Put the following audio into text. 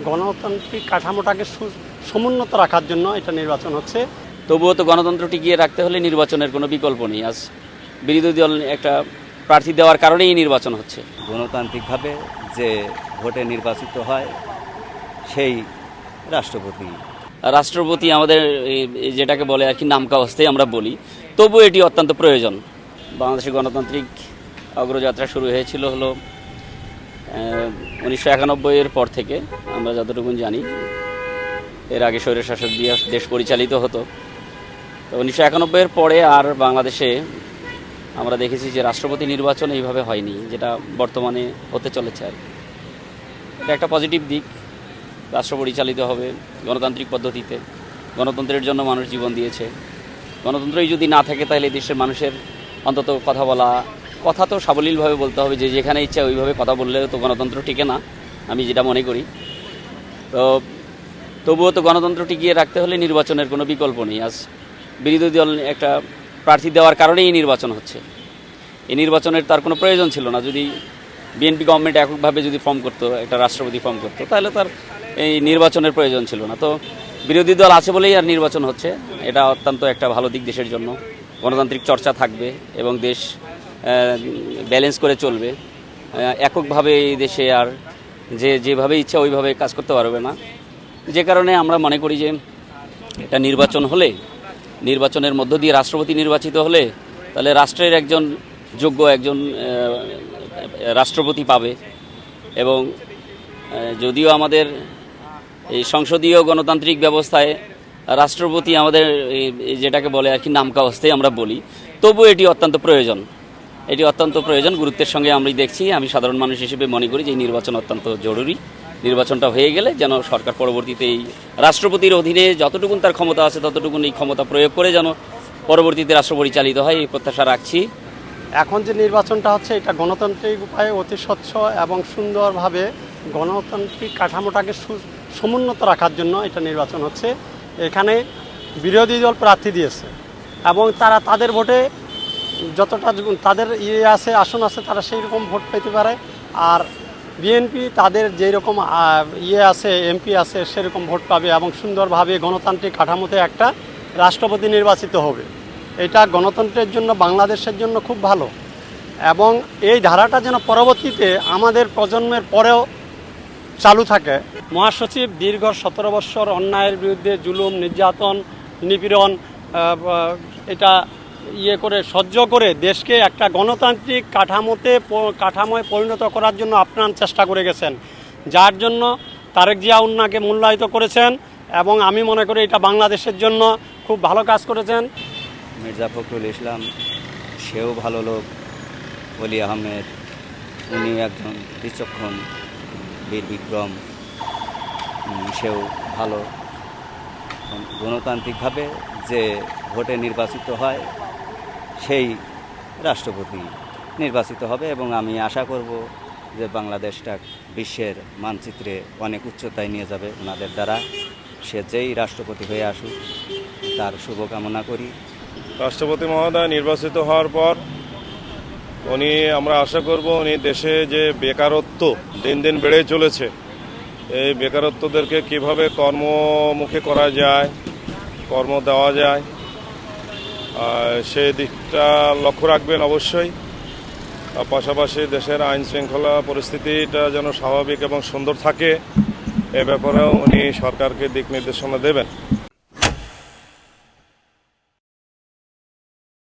গণতান্ত্রিক কাঠামোটাকে সমুন্নত রাখার জন্য এটা নির্বাচন হচ্ছে। তবুও তো গণতন্ত্র টিকিয়ে রাখতে হলে নির্বাচনের কোনো বিকল্প নেই। আজ বিরোধী দল একটা প্রার্থী দেওয়ার কারণেই নির্বাচন হচ্ছে। গণতান্ত্রিকভাবে যে ভোটে নির্বাচিত হয় সেই রাষ্ট্রপতি আমাদের যেটাকে বলে আর কি নামকা অবস্থায় আমরা বলি, তবু এটি অত্যন্ত প্রয়োজন। বাংলাদেশের গণতান্ত্রিক অগ্রযাত্রা শুরু হয়েছিল হলো 1991-এর পর থেকে। আমরা যতটুকু জানি এর আগে স্বৈরশাসক দিয়ে দেশ পরিচালিত হতো। তো 1991-এর পরে আর বাংলাদেশে আমরা দেখেছি যে রাষ্ট্রপতি নির্বাচন এইভাবে হয়নি, যেটা বর্তমানে হতে চলেছে আর কি। এটা একটা পজিটিভ দিক। রাষ্ট্র পরিচালিত হবে গণতান্ত্রিক পদ্ধতিতে। গণতন্ত্রের জন্য মানুষ জীবন দিয়েছে। গণতন্ত্রই যদি না থাকে তাহলে দেশের মানুষের অন্তত কথা তো সাবলীলভাবে বলতে হবে, যে যেখানে ইচ্ছা ওইভাবে কথা বললেও তো গণতন্ত্র টিকে না, আমি যেটা মনে করি। তো তবুও তো গণতন্ত্র টিকিয়ে রাখতে হলে নির্বাচনের কোনো বিকল্প নেই। আজ বিরোধী দল একটা প্রার্থী দেওয়ার কারণেই নির্বাচন হচ্ছে। এই নির্বাচনের তার কোনো প্রয়োজন ছিল না। যদি বিএনপি গভর্নমেন্ট এককভাবে যদি ফর্ম করতো, একটা রাষ্ট্রপতি ফর্ম করতো, তাহলে তার এই নির্বাচনের প্রয়োজন ছিল না। তো বিরোধী দল আছে বলেই আর নির্বাচন হচ্ছে। এটা অত্যন্ত একটা ভালো দিক দেশের জন্য। গণতান্ত্রিক চর্চা থাকবে এবং দেশ ব্যালেন্স করে চলবে। এককভাবে এই দেশে আর যেভাবে ইচ্ছা ওইভাবে কাজ করতে পারবে না। যে কারণে আমরা মনে করি যে এটা নির্বাচন হলে, নির্বাচনের মধ্য দিয়ে রাষ্ট্রপতি নির্বাচিত হলে তাহলে রাষ্ট্রের একজন যোগ্য একজন রাষ্ট্রপতি পাবে। এবং যদিও আমাদের এই সংসদীয় গণতান্ত্রিক ব্যবস্থায় রাষ্ট্রপতি আমাদের যেটাকে বলে আর কি নামকা অবস্থায় আমরা বলি, তবু এটি অত্যন্ত প্রয়োজন। গুরুত্বের সঙ্গে আমরা দেখছি। আমি সাধারণ মানুষ হিসেবে মনে করি যে এই নির্বাচন অত্যন্ত জরুরি। নির্বাচনটা হয়ে গেলে যেন সরকার পরবর্তীতে এই রাষ্ট্রপতির অধীনে যতটুকুন তার ক্ষমতা আছে ততটুকুন এই ক্ষমতা প্রয়োগ করে যেন পরবর্তীতে রাষ্ট্র পরিচালিত হয়, এই প্রত্যাশা রাখছি। এখন যে নির্বাচনটা হচ্ছে এটা গণতান্ত্রিক উপায়ে অতি স্বচ্ছ এবং সুন্দরভাবে গণতান্ত্রিক কাঠামোটাকে সমুন্নত রাখার জন্য এটা নির্বাচন হচ্ছে। এখানে বিরোধী দল প্রার্থী দিয়েছে এবং তারা তাদের ভোটে যতটা তাদের আসন আছে তারা সেই রকম ভোট পেতে পারে। আর বিএনপি তাদের যেই রকম এমপি আছে সেরকম ভোট পাবে এবং সুন্দরভাবে গণতান্ত্রিক কাঠামোতে একটা রাষ্ট্রপতি নির্বাচিত হবে। এটা গণতন্ত্রের জন্য, বাংলাদেশের জন্য খুব ভালো। এবং এই ধারাটা যেন পরবর্তীতে আমাদের প্রজন্মের পরেও চালু থাকে। মহাসচিব দীর্ঘ 17 বৎসর অন্যায়ের বিরুদ্ধে জুলুম, নির্যাতন, নিপীড়ন এটা করে সহ্য করে দেশকে একটা গণতান্ত্রিক কাঠামোয় পরিণত করার জন্য আপ্রাণ চেষ্টা করে গেছেন, যার জন্য তারেক জিয়া উন্নয়নকে মূল্যায়িত করেছেন। এবং আমি মনে করি এটা বাংলাদেশের জন্য খুব ভালো কাজ করেছেন। মির্জা ফখরুল ইসলাম সেও ভালো লোক। অলি আহমেদ উনি একজন বিচক্ষণ বীর বিক্রম, সেও ভালো। গণতান্ত্রিকভাবে যে ভোটে নির্বাচিত হয় সেই রাষ্ট্রপতি নির্বাচিত হবে এবং আমি আশা করব যে বাংলাদেশটা বিশ্বের মানচিত্রে অনেক উচ্চতায় নিয়ে যাবে ওনাদের দ্বারা। সে যেই রাষ্ট্রপতি হয়ে আসুক তার শুভকামনা করি। রাষ্ট্রপতি মহোদয় নির্বাচিত হওয়ার পর আমরা আশা করব উনি দেশে যে বেকারত্ব দিন দিন বেড়ে চলেছে, এই বেকারত্বদেরকে কিভাবে কর্মমুখী করা যায়, কর্ম দেওয়া যায়, সেই দিকটা লক্ষ্য রাখবেন অবশ্যই। পাশাপাশি দেশের আইন শৃঙ্খলা পরিস্থিতিটা যেন স্বাভাবিক এবং সুন্দর থাকে, এ ব্যাপারেও উনি সরকারকে দিক নির্দেশনা দেবেন।